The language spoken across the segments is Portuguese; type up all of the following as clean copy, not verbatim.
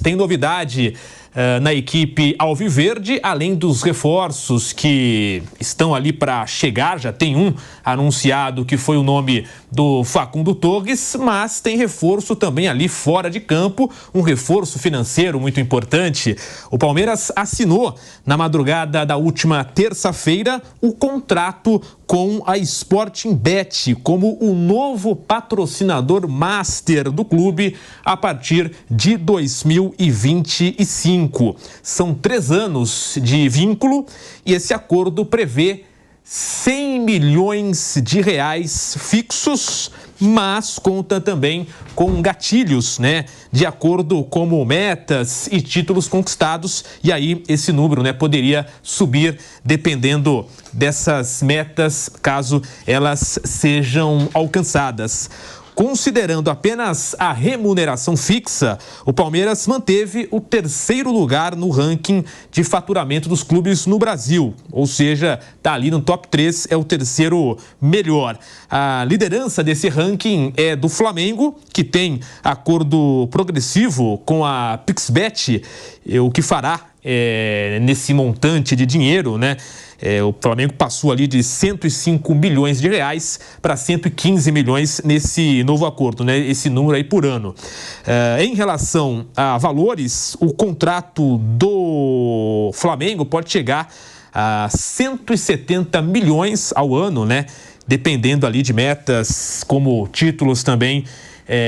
tem novidade na equipe alviverde, além dos reforços que estão ali para chegar. Já tem um anunciado que foi o nome do Facundo Torres, mas tem reforço também ali fora de campo, um reforço financeiro muito importante. O Palmeiras assinou na madrugada da última terça-feira o contrato com a Sportingbet como o novo patrocinador master do clube a partir de 2025. São 3 anos de vínculo e esse acordo prevê 100 milhões de reais fixos, mas conta também com gatilhos, de acordo como metas e títulos conquistados, e aí esse número, poderia subir dependendo dessas metas, caso elas sejam alcançadas. Considerando apenas a remuneração fixa, o Palmeiras manteve o 3º lugar no ranking de faturamento dos clubes no Brasil. Ou seja, está ali no top 3, é o 3º melhor. A liderança desse ranking é do Flamengo, que tem acordo progressivo com a Pixbet, o que fará nesse montante de dinheiro, o Flamengo passou ali de 105 milhões de reais para 115 milhões nesse novo acordo, esse número aí por ano. Em relação a valores, o contrato do Flamengo pode chegar a 170 milhões ao ano, dependendo ali de metas como títulos também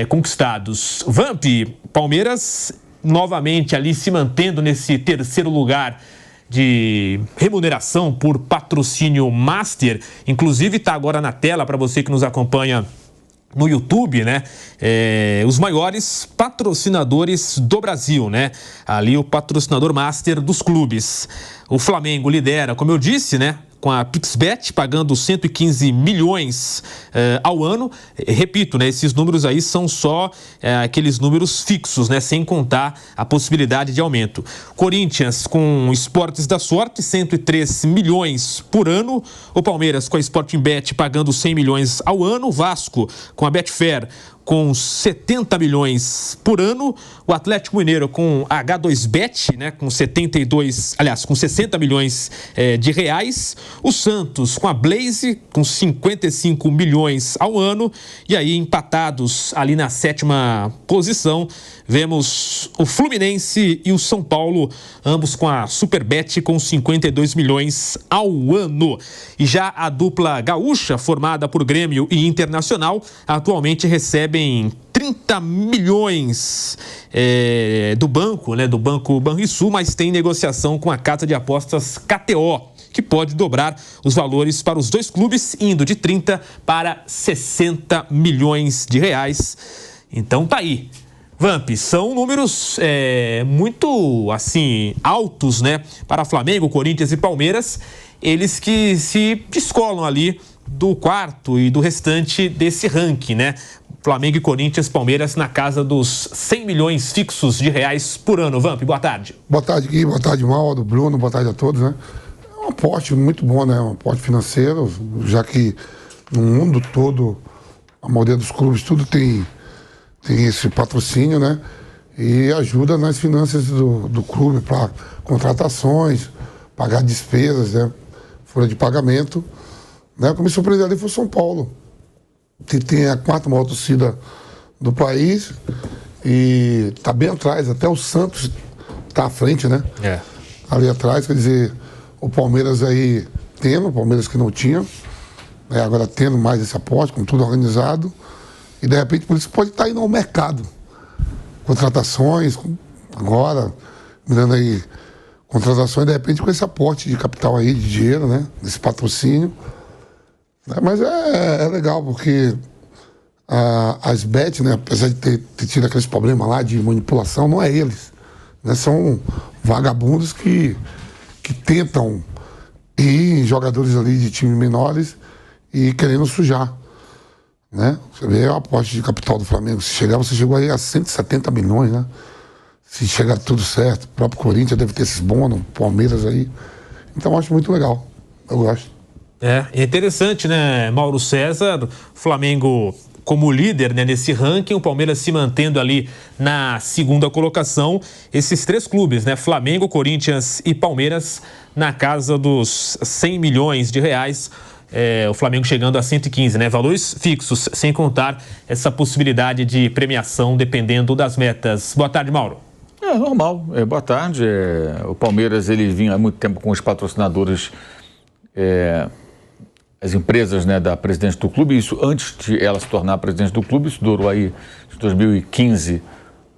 conquistados. Vamp, Palmeiras novamente ali se mantendo nesse 3º lugar de remuneração por patrocínio master, inclusive está agora na tela para você que nos acompanha no YouTube, os maiores patrocinadores do Brasil, ali o patrocinador master dos clubes. O Flamengo lidera, como eu disse, com a Pixbet, pagando 115 milhões ao ano. Repito, esses números aí são só aqueles números fixos, sem contar a possibilidade de aumento. Corinthians com Esportes da Sorte, 103 milhões por ano. O Palmeiras com a Sportingbet pagando 100 milhões ao ano. O Vasco com a Betfair com 70 milhões por ano, o Atlético Mineiro com H2Bet, com 60 milhões de reais, o Santos com a Blaze com 55 milhões ao ano, e aí empatados ali na 7ª posição, vemos o Fluminense e o São Paulo, ambos com a Superbet com 52 milhões ao ano. E já a dupla gaúcha, formada por Grêmio e Internacional, atualmente recebem 30 milhões do banco, do Banco Banrisul, mas tem negociação com a casa de apostas KTO, que pode dobrar os valores para os dois clubes, indo de 30 para 60 milhões de reais. Então tá aí. Vamp, são números muito, altos, para Flamengo, Corinthians e Palmeiras, eles que se descolam ali do quarto e do restante desse ranking, Flamengo e Corinthians, Palmeiras na casa dos 100 milhões fixos de reais por ano. Vamp, boa tarde. Boa tarde, Gui, boa tarde, Mauro, Bruno, boa tarde a todos, É um aporte muito bom, um aporte financeiro, já que no mundo todo, a maioria dos clubes, tudo tem esse patrocínio, e ajuda nas finanças do clube para contratações, pagar despesas, folha de pagamento. O que me surpreendeu ali foi o São Paulo, que tem a 4ª maior torcida do país e está bem atrás, até o Santos está à frente, ali atrás, quer dizer, o Palmeiras aí o Palmeiras que não tinha, agora tendo mais esse aporte, com tudo organizado, e de repente por isso pode estar indo ao mercado, contratações, agora, mirando aí, contratações, de repente com esse aporte de capital aí, de dinheiro, desse patrocínio. Mas é legal, porque as bet, apesar de ter tido aqueles problemas lá de manipulação, não é eles. São vagabundos que tentam ir em jogadores ali de times menores e querendo sujar. Você vê o aporte de capital do Flamengo. Se chegar, você chegou aí a 170 milhões, Se chegar tudo certo, o próprio Corinthians deve ter esses bônus, Palmeiras aí. Então eu acho muito legal. Eu gosto. É interessante, Mauro César? Flamengo como líder, né, nesse ranking, o Palmeiras se mantendo ali na segunda colocação. Esses 3 clubes, né, Flamengo, Corinthians e Palmeiras, na casa dos 100 milhões de reais. O Flamengo chegando a 115, né? Valores fixos, sem contar essa possibilidade de premiação dependendo das metas. Boa tarde, Mauro. Normal. Boa tarde. O Palmeiras, ele vinha há muito tempo com os patrocinadores, as empresas, né, da presidente do clube, isso antes de ela se tornar presidente do clube, isso durou aí de 2015,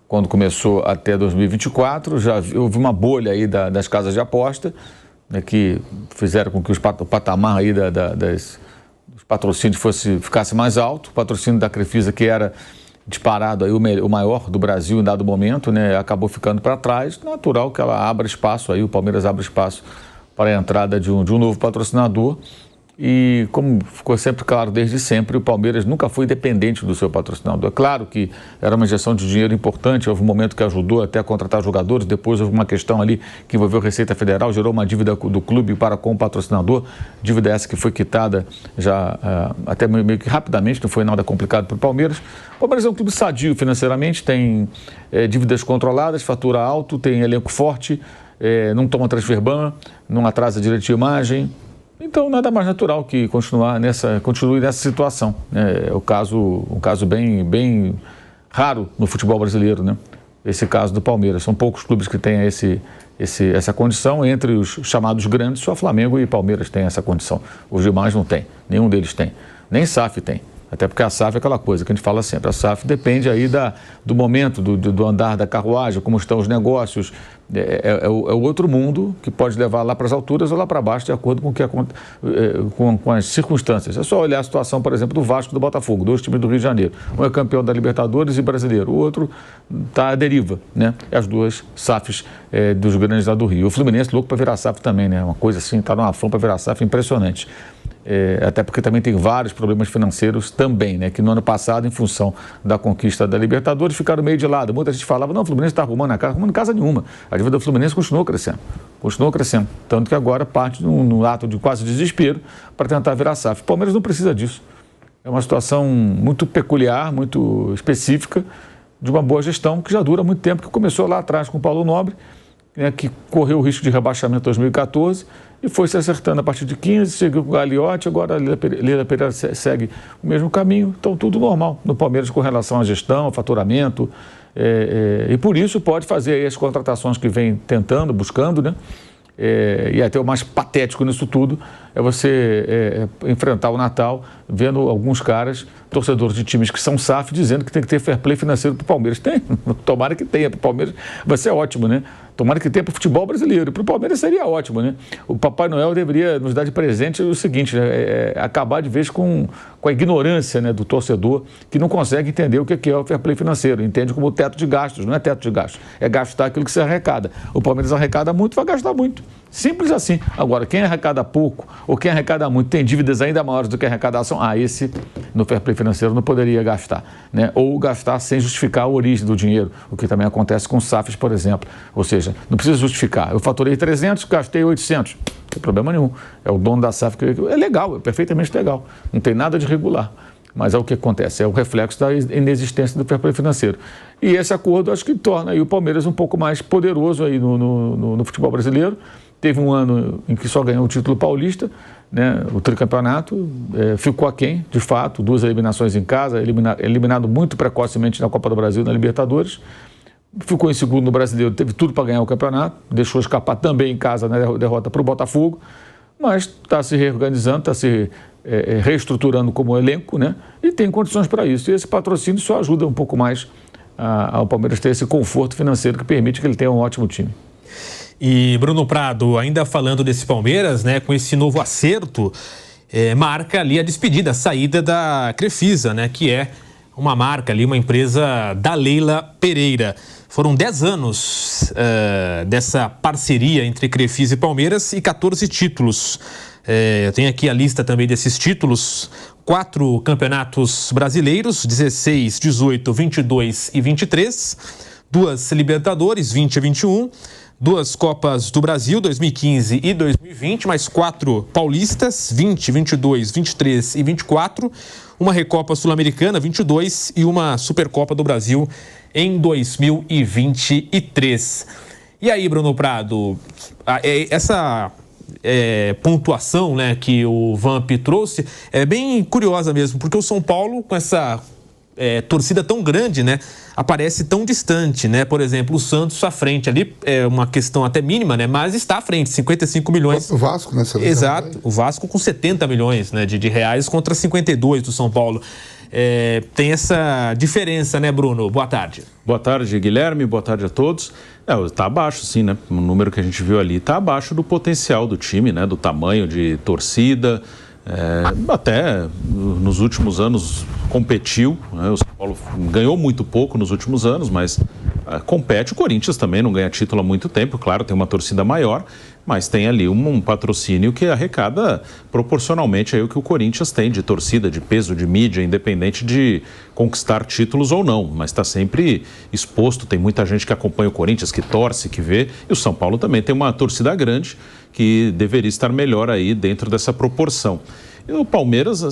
quando começou, até 2024, já houve uma bolha aí das casas de aposta, né, que fizeram com que o patamar aí dos patrocínios ficasse mais alto. O patrocínio da Crefisa, que era disparado aí o maior do Brasil em dado momento, né, acabou ficando para trás. Natural que ela abra espaço, aí o Palmeiras abre espaço para a entrada de um novo patrocinador. E como ficou sempre claro desde sempre, o Palmeiras nunca foi dependente do seu patrocinador. É claro que era uma injeção de dinheiro importante, houve um momento que ajudou até a contratar jogadores, depois houve uma questão ali que envolveu a Receita Federal, gerou uma dívida do clube para com o patrocinador, dívida essa que foi quitada já até meio que rapidamente, não foi nada complicado para o Palmeiras. O Palmeiras é um clube sadio financeiramente, tem dívidas controladas, fatura alto, tem elenco forte, não toma transfer ban, não atrasa direito de imagem. Então, nada mais natural que continue nessa situação. É um caso bem raro no futebol brasileiro, né? Esse caso do Palmeiras. São poucos clubes que têm essa condição. Entre os chamados grandes, só Flamengo e Palmeiras têm essa condição. Os demais não têm, nenhum deles tem. Nem SAF tem. Até porque a SAF é aquela coisa que a gente fala sempre. A SAF depende aí do momento, do andar da carruagem, como estão os negócios. É o outro mundo que pode levar lá para as alturas ou lá para baixo, de acordo com as circunstâncias. É só olhar a situação, por exemplo, do Vasco e do Botafogo, 2 times do Rio de Janeiro. Um é campeão da Libertadores e brasileiro, o outro está à deriva, né? As 2 SAFs dos grandes lá do Rio. O Fluminense louco para virar SAF também, né? Uma coisa assim, está numa fama para virar SAF impressionante. Até porque também tem vários problemas financeiros também, né? Que no ano passado, em função da conquista da Libertadores, ficaram meio de lado. Muita gente falava, não, o Fluminense está arrumando casa nenhuma. A dívida do Fluminense continuou crescendo. Tanto que agora parte no ato de quase desespero para tentar virar SAF. O Palmeiras não precisa disso. É uma situação muito peculiar, muito específica, de uma boa gestão que já dura muito tempo, que começou lá atrás com o Paulo Nobre, né, que correu o risco de rebaixamento em 2014 e foi se acertando a partir de 15, seguiu com o Gagliotti, agora a Lila Pereira segue o mesmo caminho. Então, tudo normal no Palmeiras com relação à gestão, faturamento, e por isso pode fazer aí as contratações que vem tentando, buscando, né? E até o mais patético nisso tudo é você enfrentar o Natal vendo alguns caras, torcedores de times que são SAF, dizendo que tem que ter fair play financeiro para o Palmeiras. Tem, tomara que tenha, para o Palmeiras vai ser ótimo, né? Tomara que tenha para o futebol brasileiro, para o Palmeiras seria ótimo, né? O Papai Noel deveria nos dar de presente o seguinte, acabar de vez com a ignorância, né, do torcedor que não consegue entender o que é o fair play financeiro, entende como teto de gastos, não é teto de gastos, é gastar aquilo que se arrecada. O Palmeiras arrecada muito, vai gastar muito. Simples assim. Agora, quem arrecada pouco ou quem arrecada muito tem dívidas ainda maiores do que a arrecadação, esse no fair play financeiro não poderia gastar, né? Ou gastar sem justificar a origem do dinheiro, o que também acontece com os SAFs, por exemplo. Ou seja, não precisa justificar. Eu faturei 300, gastei 800. Não tem problema nenhum. É o dono da SAF que é legal, é perfeitamente legal. Não tem nada de irregular. Mas é o que acontece, é o reflexo da inexistência do fair play financeiro. E esse acordo acho que torna aí o Palmeiras um pouco mais poderoso aí no futebol brasileiro. Teve um ano em que só ganhou o título paulista, né, o tricampeonato, ficou aquém, de fato, 2 eliminações em casa, eliminado muito precocemente na Copa do Brasil, na Libertadores. Ficou em segundo no Brasileiro, teve tudo para ganhar o campeonato, deixou escapar também em casa na derrota para o Botafogo, mas está se reorganizando, está se reestruturando como elenco, né, e tem condições para isso. E esse patrocínio só ajuda um pouco mais ao Palmeiras ter esse conforto financeiro que permite que ele tenha um ótimo time. E Bruno Prado, ainda falando desse Palmeiras, né, com esse novo acerto, marca ali a despedida, a saída da Crefisa, né, que é uma marca ali, uma empresa da Leila Pereira. Foram 10 anos dessa parceria entre Crefisa e Palmeiras e 14 títulos. Eu tenho aqui a lista também desses títulos: 4 campeonatos brasileiros, 16, 18, 22 e 23, 2 Libertadores, 20 e 21, 2 Copas do Brasil, 2015 e 2020, mais 4 paulistas, 20, 22, 23 e 24, uma Recopa Sul-Americana, 22, e uma Supercopa do Brasil em 2023. E aí, Bruno Prado, essa pontuação, né, que o Vamp trouxe é bem curiosa mesmo, porque o São Paulo, com essa torcida tão grande, né, aparece tão distante, né? Por exemplo, o Santos à frente ali, é uma questão até mínima, né, mas está à frente, 55 milhões. O Vasco, né? Exato, o Vasco com 70 milhões, né, de reais contra 52 do São Paulo. Tem essa diferença, né, Bruno? Boa tarde. Boa tarde, Guilherme. Boa tarde a todos. Tá abaixo, sim, né? O número que a gente viu ali tá abaixo do potencial do time, né? Do tamanho de torcida. Até nos últimos anos competiu, né? O São Paulo ganhou muito pouco nos últimos anos, mas compete. O Corinthians também não ganha título há muito tempo, claro, tem uma torcida maior, mas tem ali um patrocínio que arrecada proporcionalmente aí o que o Corinthians tem de torcida, de peso, de mídia, independente de conquistar títulos ou não, mas está sempre exposto. Tem muita gente que acompanha o Corinthians, que torce, que vê, e o São Paulo também tem uma torcida grande que deveria estar melhor aí dentro dessa proporção. E o Palmeiras,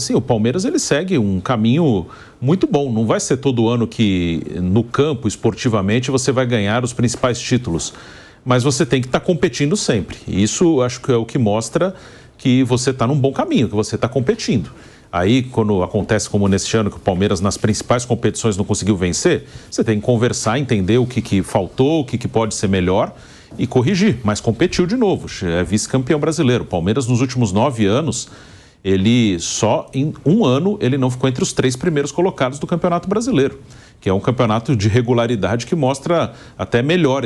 ele segue um caminho muito bom. Não vai ser todo ano que no campo, esportivamente, você vai ganhar os principais títulos, mas você tem que estar competindo sempre. E isso acho que é o que mostra que você está num bom caminho, que você está competindo. Aí, quando acontece como neste ano, que o Palmeiras nas principais competições não conseguiu vencer, você tem que conversar, entender o que faltou, o que pode ser melhor e corrigir, mas competiu de novo, é vice-campeão brasileiro. O Palmeiras nos últimos 9 anos, ele só em um ano, ele não ficou entre os 3 primeiros colocados do Campeonato Brasileiro, que é um campeonato de regularidade que mostra até melhor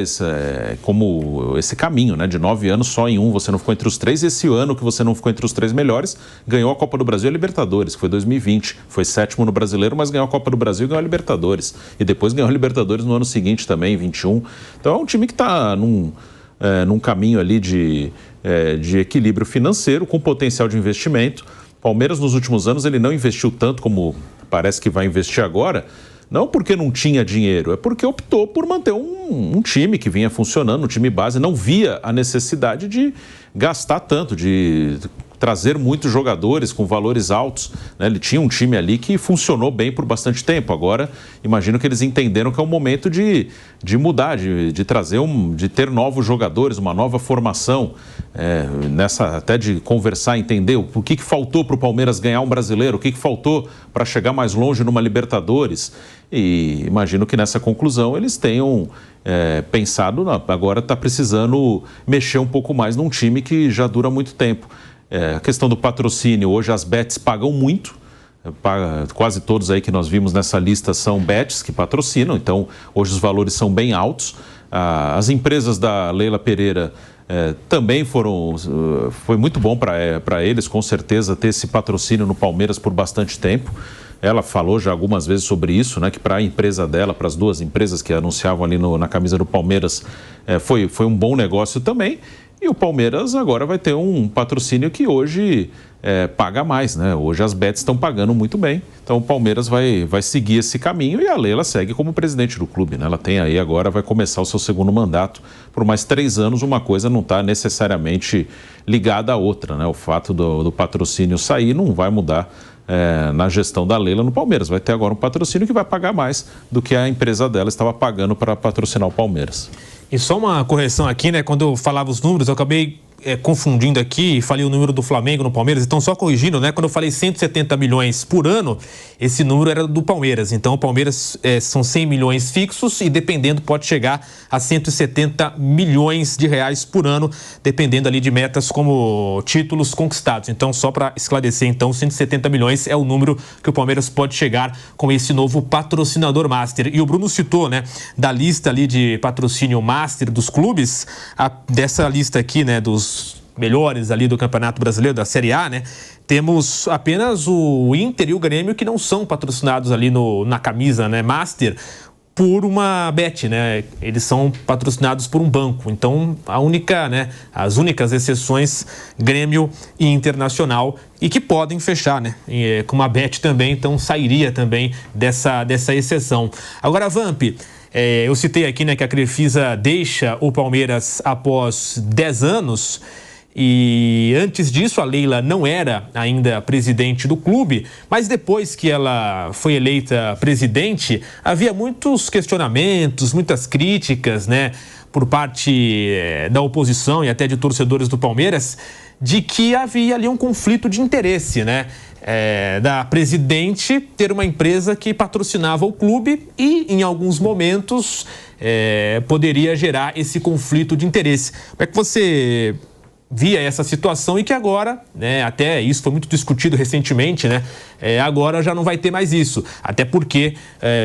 como esse caminho, né? De 9 anos, só em um você não ficou entre os 3. Esse ano que você não ficou entre os 3 melhores, ganhou a Copa do Brasil e a Libertadores, que foi 2020. Foi 7º no Brasileiro, mas ganhou a Copa do Brasil e ganhou a Libertadores. E depois ganhou a Libertadores no ano seguinte também, em 21. Então é um time que está num caminho ali de equilíbrio financeiro, com potencial de investimento. Palmeiras, nos últimos anos, ele não investiu tanto como parece que vai investir agora. Não porque não tinha dinheiro, é porque optou por manter um time que vinha funcionando, um time base, não via a necessidade de gastar tanto, de trazer muitos jogadores com valores altos, né? Ele tinha um time ali que funcionou bem por bastante tempo. Agora, imagino que eles entenderam que é o momento de mudar, de trazer, de ter novos jogadores, uma nova formação, até de conversar, entender o que faltou para o Palmeiras ganhar um brasileiro, o que faltou para chegar mais longe numa Libertadores. E imagino que nessa conclusão eles tenham pensado, agora está precisando mexer um pouco mais num time que já dura muito tempo. A questão do patrocínio, hoje as bets pagam muito, quase todos aí que nós vimos nessa lista são bets que patrocinam, então hoje os valores são bem altos. As empresas da Leila Pereira também foi muito bom para eles, com certeza, ter esse patrocínio no Palmeiras por bastante tempo. Ela falou já algumas vezes sobre isso, né, que para a empresa dela, para as 2 empresas que anunciavam ali na camisa do Palmeiras, foi um bom negócio também. E o Palmeiras agora vai ter um patrocínio que hoje paga mais, né? Hoje as bets estão pagando muito bem. Então o Palmeiras vai seguir esse caminho e a Leila segue como presidente do clube, né? Ela tem aí agora, vai começar o seu 2º mandato. Por mais 3 anos, uma coisa não está necessariamente ligada à outra, né? O fato do patrocínio sair não vai mudar na gestão da Leila no Palmeiras. Vai ter agora um patrocínio que vai pagar mais do que a empresa dela estava pagando para patrocinar o Palmeiras. E só uma correção aqui, né? Quando eu falava os números, eu acabei confundindo aqui e falei o número do Flamengo no Palmeiras. Então, só corrigindo, né? Quando eu falei 170 milhões por ano, esse número era do Palmeiras. Então, o Palmeiras são 100 milhões fixos e, dependendo, pode chegar a 170 milhões de reais por ano, dependendo ali de metas como títulos conquistados. Então, só para esclarecer, então, 170 milhões é o número que o Palmeiras pode chegar com esse novo patrocinador master. E o Bruno citou, né, da lista ali de patrocínio master dos clubes, dessa lista aqui, né, dos melhores ali do Campeonato Brasileiro, da Série A, né? Temos apenas o Inter e o Grêmio que não são patrocinados ali na camisa, né, master, por uma bet, né? Eles são patrocinados por um banco. Então, as únicas exceções, Grêmio e Internacional, e que podem fechar, né? Com uma bet também, então sairia também dessa exceção. Agora, Vamp, Eu citei aqui, né, que a Crefisa deixa o Palmeiras após 10 anos. E antes disso, a Leila não era ainda presidente do clube, mas depois que ela foi eleita presidente, havia muitos questionamentos, muitas críticas, né, por parte da oposição e até de torcedores do Palmeiras, de que havia ali um conflito de interesse, né, da presidente ter uma empresa que patrocinava o clube e, em alguns momentos, poderia gerar esse conflito de interesse. Como é que você via essa situação e que agora, né, até isso foi muito discutido recentemente, né, agora já não vai ter mais isso, até porque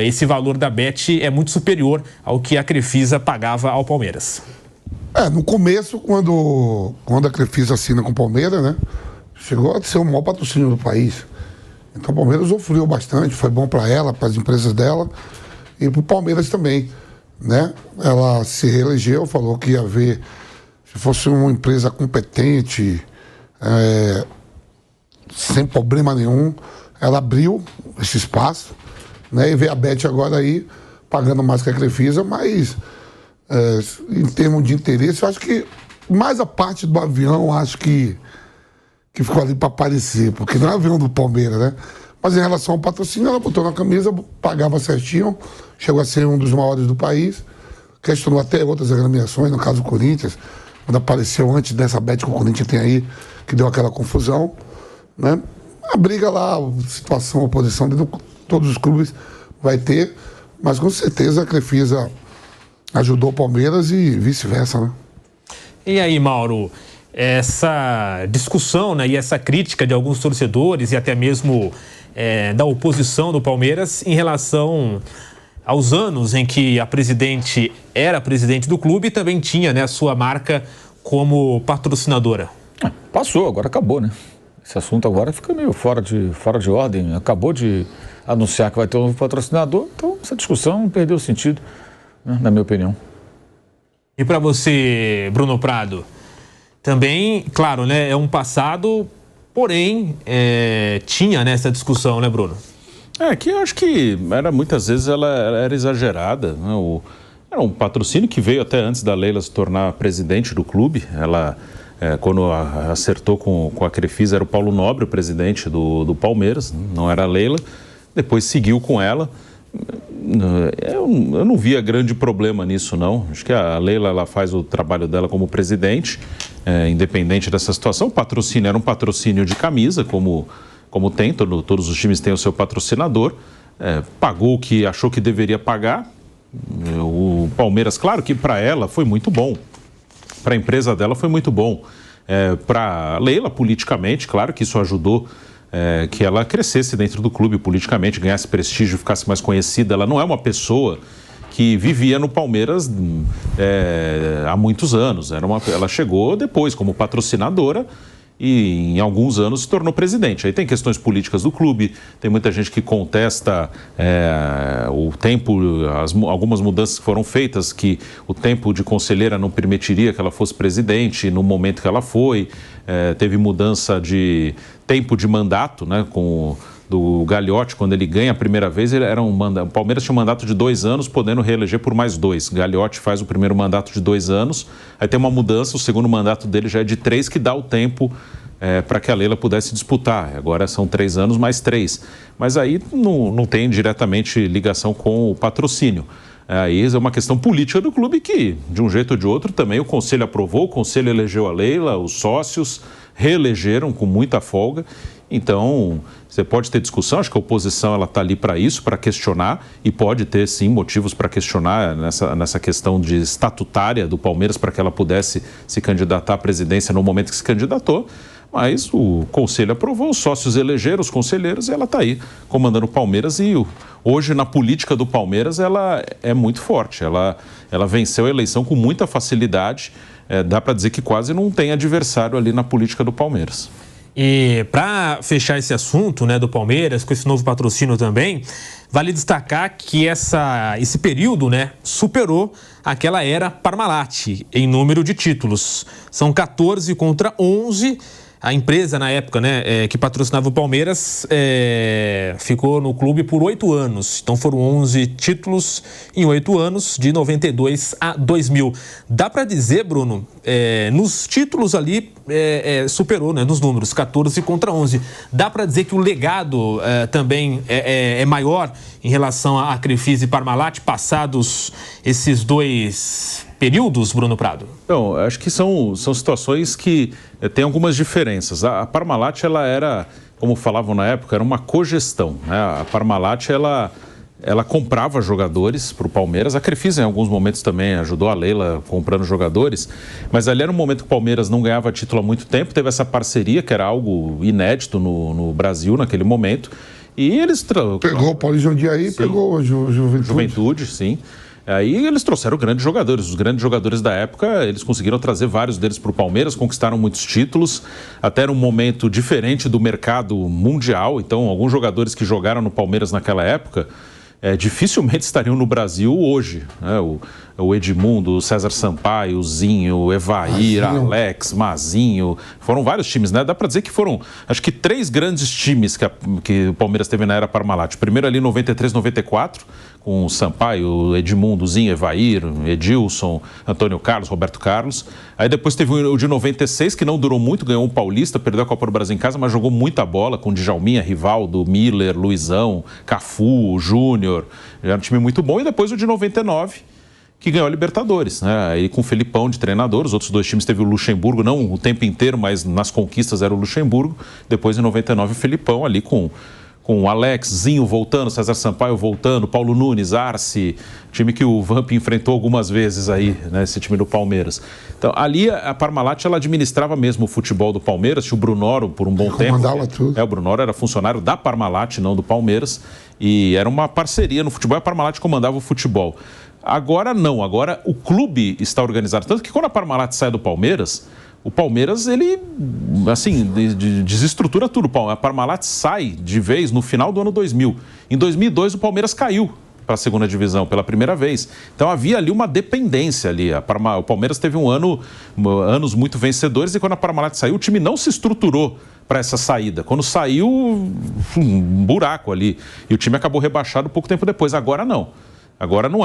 esse valor da Bet é muito superior ao que a Crefisa pagava ao Palmeiras. No começo, quando a Crefisa assina com o Palmeiras, né, chegou a ser o maior patrocínio do país. Então o Palmeiras usufruiu bastante, foi bom para ela, para as empresas dela e para o Palmeiras também, né? Ela se reelegeu, falou que ia haver, se fosse uma empresa competente, sem problema nenhum, ela abriu esse espaço, né? E vê a Bet agora aí pagando mais que a Crefisa, mas em termos de interesse, eu acho que mais a parte do avião, acho que ficou ali para aparecer, porque não é avião do Palmeiras, né? Mas em relação ao patrocínio, ela botou na camisa, pagava certinho, chegou a ser um dos maiores do país, questionou até outras agremiações, no caso do Corinthians, quando apareceu antes dessa Bet que o Corinthians tem aí, que deu aquela confusão, né? A briga lá, a situação, a oposição de todos os clubes vai ter, mas com certeza a Crefisa ajudou o Palmeiras e vice-versa, né? E aí, Mauro, essa discussão, né, e essa crítica de alguns torcedores e até mesmo da oposição do Palmeiras em relação aos anos em que a presidente era presidente do clube e também tinha, né, a sua marca como patrocinadora. Passou, agora acabou, né? Esse assunto agora fica meio fora de ordem. Acabou de anunciar que vai ter um novo patrocinador, então essa discussão perdeu sentido, né, na minha opinião. E para você, Bruno Prado, também, claro, né, é um passado, porém tinha nessa discussão, né, Bruno? Que eu acho que muitas vezes ela era exagerada, né? Era um patrocínio que veio até antes da Leila se tornar presidente do clube. Ela, quando acertou com a Crefisa, era o Paulo Nobre, o presidente do Palmeiras, não era a Leila. Depois seguiu com ela. Eu não via grande problema nisso, não. Acho que a Leila, ela faz o trabalho dela como presidente, independente dessa situação. O patrocínio era um patrocínio de camisa, como tem, todos os times têm o seu patrocinador. Pagou o que achou que deveria pagar. O Palmeiras, claro que para ela foi muito bom, para a empresa dela foi muito bom. Para a Leila, politicamente, claro que isso ajudou que ela crescesse dentro do clube politicamente, ganhasse prestígio, ficasse mais conhecida. Ela não é uma pessoa que vivia no Palmeiras há muitos anos. Ela chegou depois como patrocinadora e em alguns anos se tornou presidente. Aí tem questões políticas do clube, tem muita gente que contesta o tempo, algumas mudanças que foram feitas, que o tempo de conselheira não permitiria que ela fosse presidente no momento que ela foi. Teve mudança de tempo de mandato, né, do Gagliotti, quando ele ganha a primeira vez, o Palmeiras tinha um mandato de 2 anos, podendo reeleger por mais 2. Gagliotti faz o primeiro mandato de 2 anos, aí tem uma mudança, o segundo mandato dele já é de 3, que dá o tempo para que a Leila pudesse disputar. Agora são 3 anos mais 3. Mas aí não tem diretamente ligação com o patrocínio. Aí é uma questão política do clube que, de um jeito ou de outro, também o Conselho aprovou, o Conselho elegeu a Leila, os sócios reelegeram com muita folga. Então, você pode ter discussão, acho que a oposição está ali para isso, para questionar, e pode ter, sim, motivos para questionar nessa questão de estatutária do Palmeiras para que ela pudesse se candidatar à presidência no momento que se candidatou, mas o Conselho aprovou, os sócios elegeram os conselheiros e ela está aí comandando o Palmeiras. E hoje, na política do Palmeiras, ela é muito forte, ela venceu a eleição com muita facilidade, dá para dizer que quase não tem adversário ali na política do Palmeiras. E para fechar esse assunto, né, do Palmeiras, com esse novo patrocínio também, vale destacar que esse período, né, superou aquela era Parmalat em número de títulos. São 14 contra 11, A empresa, na época, né, que patrocinava o Palmeiras, ficou no clube por 8 anos. Então foram 11 títulos em 8 anos, de 92 a 2000. Dá para dizer, Bruno, nos títulos ali superou, né, nos números, 14 contra 11. Dá para dizer que o legado também é maior em relação a Crefisa e Parmalat, passados esses 2 períodos, Bruno Prado? Então, acho que são situações que têm algumas diferenças. A Parmalat, ela era, como falavam na época, era uma cogestão, né? A Parmalat, ela comprava jogadores para o Palmeiras. A Crefisa, em alguns momentos, também ajudou a Leila comprando jogadores. Mas ali era um momento que o Palmeiras não ganhava título há muito tempo. Teve essa parceria, que era algo inédito no Brasil naquele momento. E eles... Pegou o Paulo Jundiaí, pegou o Juventude, sim. Aí eles trouxeram grandes jogadores. Os grandes jogadores da época, eles conseguiram trazer vários deles para o Palmeiras, conquistaram muitos títulos. Até era um momento diferente do mercado mundial. Então, alguns jogadores que jogaram no Palmeiras naquela época dificilmente estariam no Brasil hoje, né? O Edmundo, o César Sampaio, o Zinho, o Evair, Alex, Mazinho, foram vários times, né? Dá para dizer que foram, acho que 3 grandes times que o Palmeiras teve na era Parmalat. Primeiro ali em 93, 94, com o Sampaio, Edmundo, Zinho, Evair, Edilson, Antônio Carlos, Roberto Carlos. Aí depois teve o de 96, que não durou muito, ganhou um Paulista, perdeu a Copa do Brasil em casa, mas jogou muita bola com Djalminha, Rivaldo, Miller, Luizão, Cafu, Júnior. Era um time muito bom. E depois o de 99, que ganhou a Libertadores, né? Aí com o Felipão de treinador. Os outros 2 times teve o Luxemburgo, não o tempo inteiro, mas nas conquistas era o Luxemburgo. Depois em 99 o Felipão ali com o Alex, Zinho voltando, César Sampaio voltando, Paulo Nunes, Arce, time que o Vamp enfrentou algumas vezes aí, né, esse time do Palmeiras. Então, ali a Parmalat, ela administrava mesmo o futebol do Palmeiras, tinha o Brunoro por um bom tempo. Comandava tudo. O Brunoro era funcionário da Parmalat, não do Palmeiras, e era uma parceria no futebol, a Parmalat comandava o futebol. Agora não, agora o clube está organizado. Tanto que quando a Parmalat sai do Palmeiras, o Palmeiras, ele, assim, desestrutura tudo. A Parmalat sai de vez no final do ano 2000. Em 2002, o Palmeiras caiu para a segunda divisão pela primeira vez. Então, havia ali uma dependência ali. O Palmeiras teve anos muito vencedores e quando a Parmalat saiu, o time não se estruturou para essa saída. Quando saiu, um buraco ali. E o time acabou rebaixado pouco tempo depois. Agora não. Agora não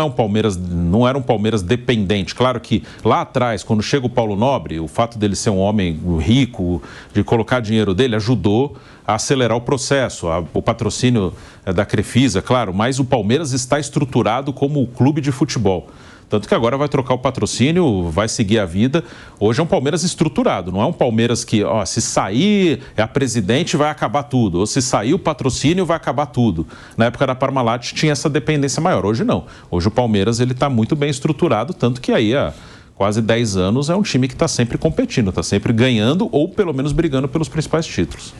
era um Palmeiras dependente. Claro que lá atrás, quando chega o Paulo Nobre, o fato dele ser um homem rico, de colocar dinheiro dele, ajudou a acelerar o processo, o patrocínio da Crefisa, claro, mas o Palmeiras está estruturado como clube de futebol. Tanto que agora vai trocar o patrocínio, vai seguir a vida. Hoje é um Palmeiras estruturado, não é um Palmeiras que, se sair a presidente vai acabar tudo, ou se sair o patrocínio vai acabar tudo. Na época da Parmalat tinha essa dependência maior, hoje não. Hoje o Palmeiras está muito bem estruturado, tanto que aí há quase 10 anos é um time que está sempre competindo, está sempre ganhando ou pelo menos brigando pelos principais títulos.